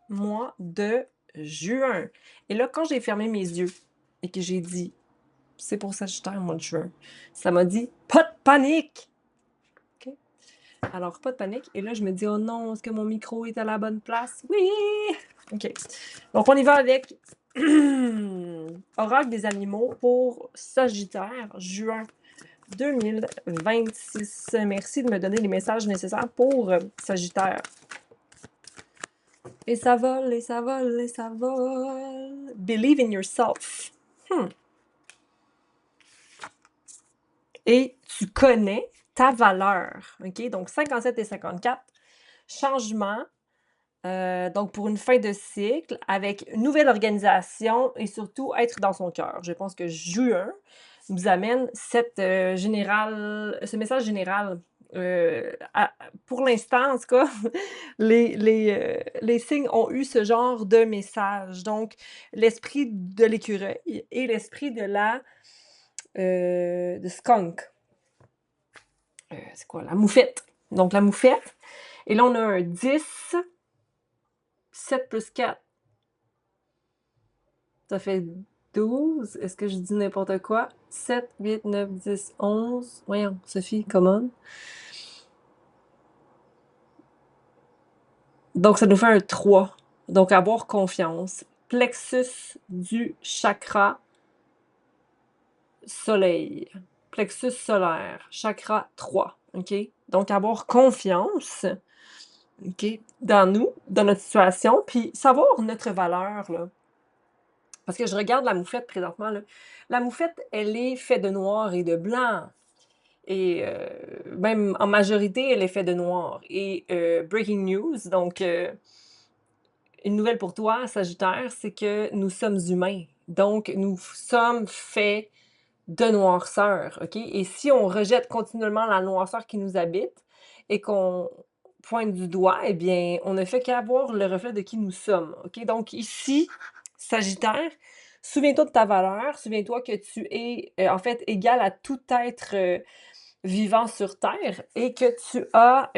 mois de juin. Et là, quand j'ai fermé mes yeux et que j'ai dit: «C'est pour Sagittaire, mois de juin», ça m'a dit: «Pas de panique!» OK? Alors, pas de panique et là, je me dis: «Oh non, est-ce que mon micro est à la bonne place?» «Oui!» OK. Donc on y va avec oracle des animaux pour Sagittaire, juin 2026. Merci de me donner les messages nécessaires pour, Sagittaire. Et ça vole, et ça vole, et ça vole. Believe in yourself. Hmm. Et tu connais ta valeur. OK? Donc 57 et 54. Changement. Donc pour une fin de cycle avec une nouvelle organisation et surtout être dans son cœur. Je pense que juin nous amène ce message général. Pour l'instant, en tout cas, les signes ont eu ce genre de message. Donc, l'esprit de l'écureuil et l'esprit de skunk. C'est quoi? La moufette. Donc, la moufette. Et là, on a un 10, 7 plus 4. Ça fait 12. Est-ce que je dis n'importe quoi? 7, 8, 9, 10, 11. Voyons, Sophie, come on. Donc, ça nous fait un 3. Donc, avoir confiance. Plexus du chakra soleil. Plexus solaire. Chakra 3. OK? Donc, avoir confiance, OK, dans nous, dans notre situation, puis savoir notre valeur, là. Parce que je regarde la moufette présentement, là. La moufette, elle est faite de noir et de blanc. Et même en majorité, elle est faite de noir. Et breaking news, donc une nouvelle pour toi, Sagittaire, c'est que nous sommes humains. Donc, nous sommes faits de noirceur, OK? Et si on rejette continuellement la noirceur qui nous habite et qu'on pointe du doigt, eh bien, on ne fait qu'avoir le reflet de qui nous sommes, OK? Donc ici, Sagittaire, souviens-toi de ta valeur, souviens-toi que tu es, en fait, égal à tout être, vivant sur terre et que tu as,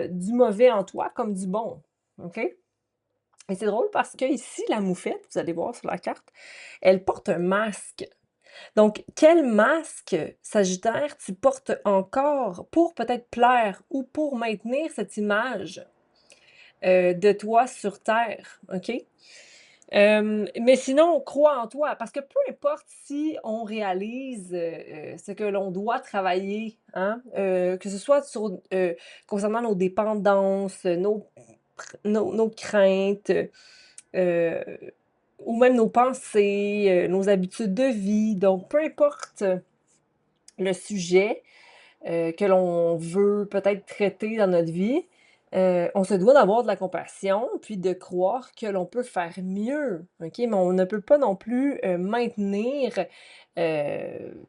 du mauvais en toi comme du bon, OK? Et c'est drôle parce que ici, la moufette, vous allez voir sur la carte, elle porte un masque. Donc, quel masque, Sagittaire, tu portes encore pour peut-être plaire ou pour maintenir cette image, de toi sur terre, OK? Mais sinon, crois en toi, parce que peu importe si on réalise, ce que l'on doit travailler, hein, que ce soit concernant nos dépendances, nos craintes, heu, ou même nos pensées, nos habitudes de vie. Donc peu importe le sujet, que l'on veut peut-être traiter dans notre vie, on se doit d'avoir de la compassion, puis de croire que l'on peut faire mieux, OK? Mais on ne peut pas non plus, maintenir, heu,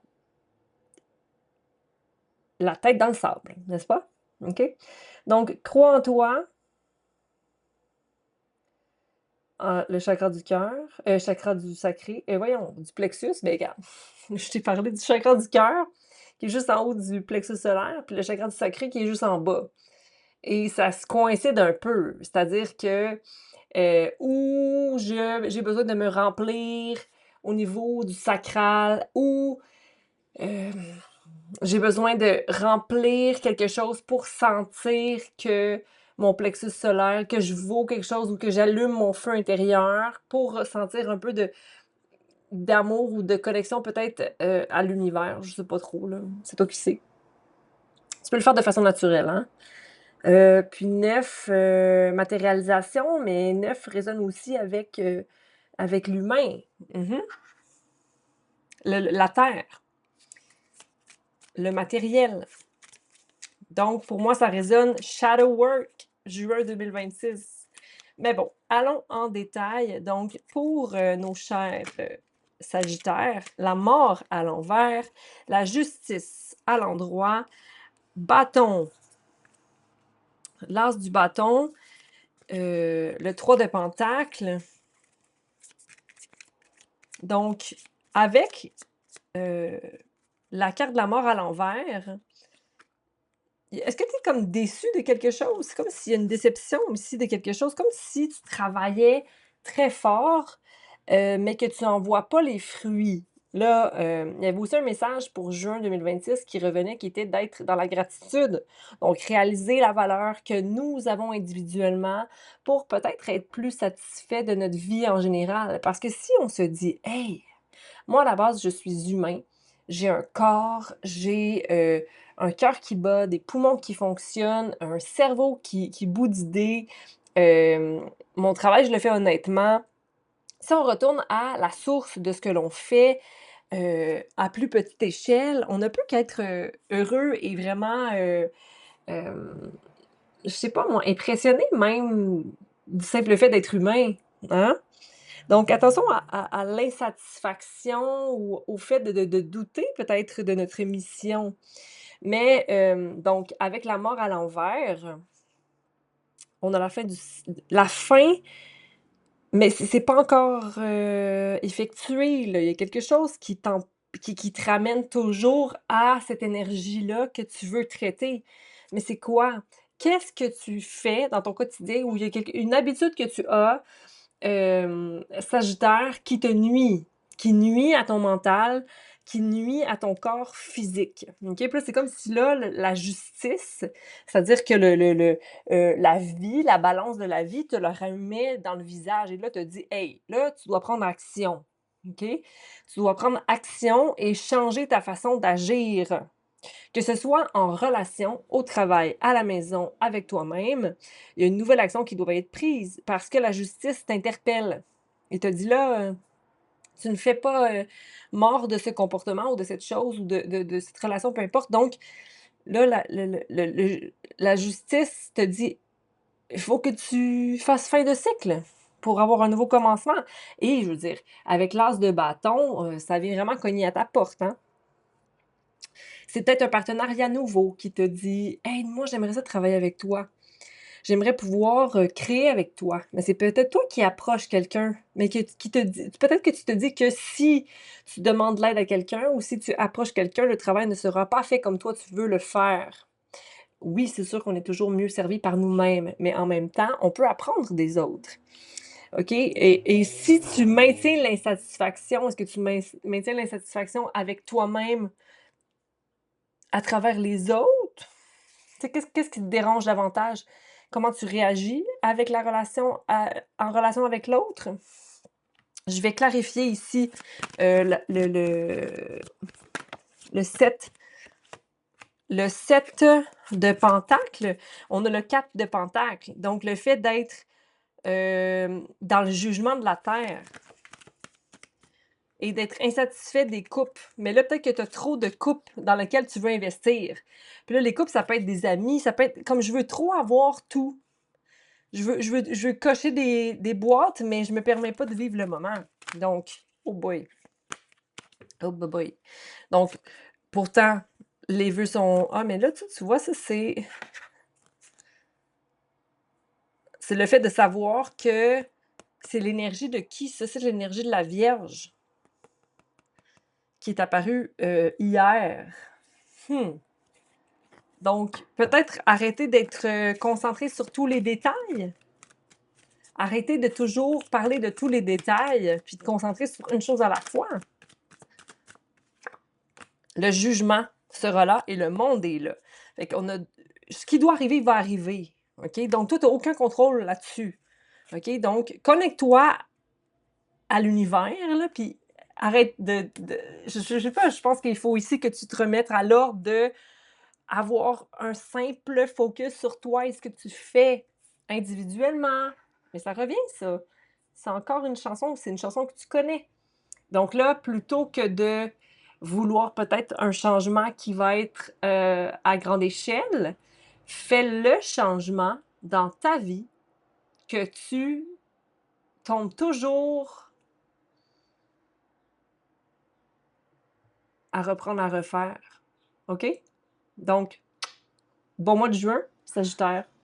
la tête dans le sable, n'est-ce pas? OK? Donc crois en toi, le chakra du cœur, chakra du sacré, voyons, du plexus, mais regarde, je t'ai parlé du chakra du cœur, qui est juste en haut du plexus solaire, puis le chakra du sacré qui est juste en bas. Et ça se coïncide un peu, c'est-à-dire que, où j'ai besoin de me remplir au niveau du sacral, ou, hem, j'ai besoin de remplir quelque chose pour sentir que mon plexus solaire, que je vaux quelque chose ou que j'allume mon feu intérieur pour ressentir un peu de d'amour ou de connexion peut-être, à l'univers, je sais pas trop là, c'est toi qui sais. Tu peux le faire de façon naturelle, hein? Puis 9, matérialisation, mais 9 résonne aussi avec l'humain. Mmh. La terre, le matériel. Donc pour moi, ça résonne shadow work, juin 2026. Mais bon, allons en détail. Donc pour, nos chers, sagittaires, la mort à l'envers, la justice à l'endroit, bâton, l'as du bâton, le 3 de pentacle. Donc, avec, la carte de la mort à l'envers, est-ce que tu es comme déçu de quelque chose? C'est comme s'il y a une déception aussi de quelque chose, comme si tu travaillais très fort, mais que tu n'en vois pas les fruits. Là, il y avait aussi un message pour juin 2026 qui revenait, qui était d'être dans la gratitude. Donc réaliser la valeur que nous avons individuellement pour peut-être être plus satisfait de notre vie en général. Parce que si on se dit: «Hey, moi, à la base, je suis humain. J'ai un corps, j'ai, un cœur qui bat, des poumons qui fonctionnent, un cerveau qui bout d'idées. Mon travail, je le fais honnêtement. Si on retourne à la source de ce que l'on fait, à plus petite échelle, on ne peut qu'être, heureux et vraiment, hem, je sais pas moi, impressionné même du simple fait d'être humain, hein? Donc attention à l'insatisfaction ou au fait de douter peut-être de notre mission. Mais, donc avec la mort à l'envers, on a la fin la fin, mais c'est pas encore, effectué, là. Il y a quelque chose qui te ramène toujours à cette énergie-là que tu veux traiter. Mais c'est quoi? Qu'est-ce que tu fais dans ton quotidien où il y a une habitude que tu as, Sagittaire, qui nuit à ton mental, qui nuit à ton corps physique, OK? Puis là, c'est comme si là, la justice, c'est-à-dire que la vie, la balance de la vie te le remet dans le visage et là, te dit: «Hey, là, tu dois prendre action, OK? Tu dois prendre action et changer ta façon d'agir». Que ce soit en relation, au travail, à la maison, avec toi-même, il y a une nouvelle action qui doit être prise parce que la justice t'interpelle et te dit là, tu ne fais pas, mort de ce comportement ou de cette chose ou de cette relation, peu importe. Donc là, la justice te dit: «Il faut que tu fasses fin de cycle pour avoir un nouveau commencement» et je veux dire, avec l'as de bâton, ça vient vraiment cogner à ta porte, hein. C'est peut-être un partenariat nouveau qui te dit: «Hey, moi, j'aimerais ça travailler avec toi. J'aimerais pouvoir, créer avec toi». Mais c'est peut-être toi qui approches quelqu'un, mais qui te dit peut-être que tu te dis que si tu demandes l'aide à quelqu'un ou si tu approches quelqu'un, le travail ne sera pas fait comme toi tu veux le faire. Oui, c'est sûr qu'on est toujours mieux servi par nous-mêmes, mais en même temps, on peut apprendre des autres. OK? Et si tu maintiens l'insatisfaction, est-ce que tu maintiens l'insatisfaction avec toi-même à travers les autres? Tu sais, qu'est-ce qui te dérange davantage? Comment tu réagis avec la relation en relation avec l'autre? Je vais clarifier ici, le 7. Le 7 de pentacles, on a le 4 de pentacles. Donc le fait d'être, dans le jugement de la terre et d'être insatisfait des couples. Mais là, peut-être que tu as trop de couples dans lesquels tu veux investir. Puis là, les couples, ça peut être des amis, ça peut être comme je veux trop avoir tout. Je veux cocher des boîtes, mais je me permets pas de vivre le moment. Donc, oh boy, oh boy boy. Donc, pourtant, les vœux sont ah, mais là, tu vois, ça, c'est le fait de savoir que c'est l'énergie de qui ça? C'est l'énergie de la Vierge qui est apparue, hier. Mmh. Donc, peut-être arrêter d'être, concentré sur tous les détails. Arrêter de toujours parler de tous les détails, puis te concentrer sur une chose à la fois. Le jugement sera là et le monde est là. Fait qu'on a ce qui doit arriver va arriver, OK? Donc toi, tu as aucun contrôle là-dessus, OK? Donc connecte-toi à l'univers, là, puis arrête je sais pas, je pense qu'il faut ici que tu te remettes à l'ordre d'avoir un simple focus sur toi et ce que tu fais individuellement. Mais ça revient ça. C'est encore une chanson, c'est une chanson que tu connais. Donc là, plutôt que de vouloir peut-être un changement qui va être, à grande échelle, fais le changement dans ta vie que tu tombes toujours à reprendre à refaire. OK? Donc, bon mois de juin, Sagittaire.